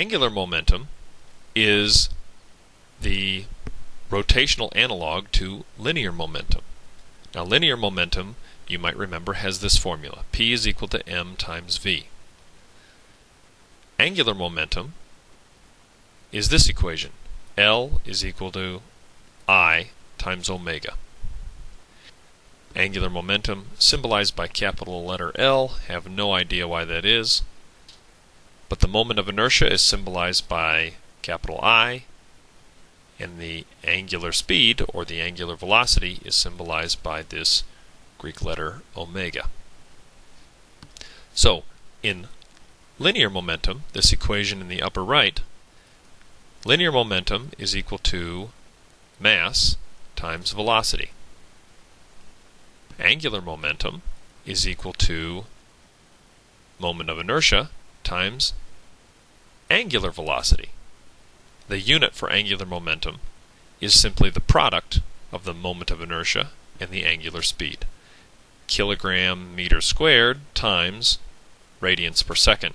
Angular momentum is the rotational analog to linear momentum. Now, linear momentum, you might remember, has this formula: P is equal to m times v. Angular momentum is this equation: L is equal to I times omega. Angular momentum, symbolized by capital letter L, have no idea why that is, but the moment of inertia is symbolized by capital I, and the angular speed, or the angular velocity, is symbolized by this Greek letter omega. So, in linear momentum, this equation in the upper right, linear momentum is equal to mass times velocity. Angular momentum is equal to moment of inertia times angular velocity. The unit for angular momentum is simply the product of the moment of inertia and the angular speed. Kilogram meter squared times radians per second.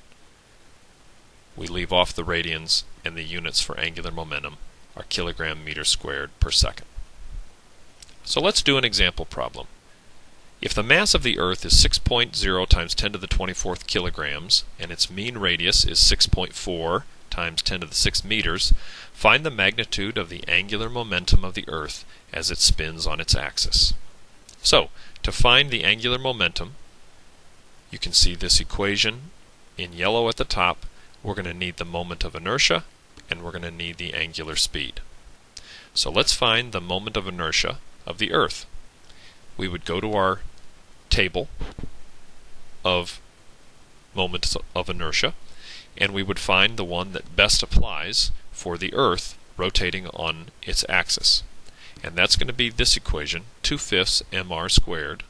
We leave off the radians, and the units for angular momentum are kilogram meter squared per second. So let's do an example problem. If the mass of the Earth is 6.0 times 10 to the 24th kilograms, and its mean radius is 6.4 times 10 to the 6th meters, find the magnitude of the angular momentum of the Earth as it spins on its axis. So, to find the angular momentum, you can see this equation in yellow at the top. We're going to need the moment of inertia, and we're going to need the angular speed. So let's find the moment of inertia of the Earth. We would go to our table of moments of inertia, and we would find the one that best applies for the Earth rotating on its axis. And that's going to be this equation, 2/5 mr squared,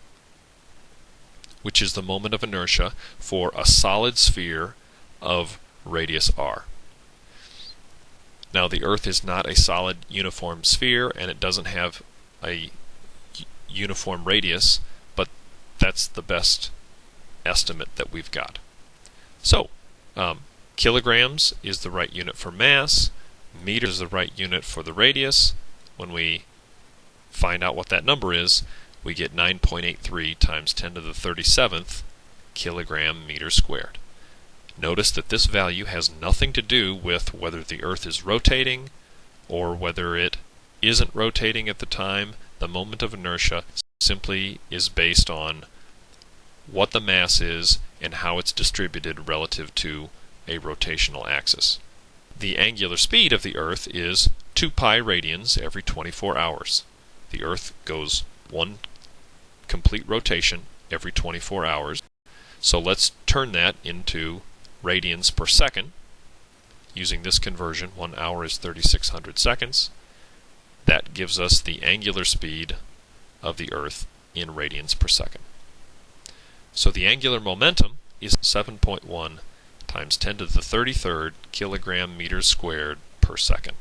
which is the moment of inertia for a solid sphere of radius r. Now, the Earth is not a solid uniform sphere, and it doesn't have a uniform radius, but that's the best estimate that we've got. So, kilograms is the right unit for mass, meters is the right unit for the radius. When we find out what that number is, we get 9.83 times 10 to the 37th kilogram meter squared. Notice that this value has nothing to do with whether the Earth is rotating or whether it isn't rotating at the time. The moment of inertia simply is based on what the mass is and how it's distributed relative to a rotational axis. The angular speed of the Earth is 2 pi radians every 24 hours. The Earth goes one complete rotation every 24 hours. So let's turn that into radians per second. Using this conversion, 1 hour is 3,600 seconds. That gives us the angular speed of the Earth in radians per second. So the angular momentum is 7.1 times 10 to the 33rd kilogram meters squared per second.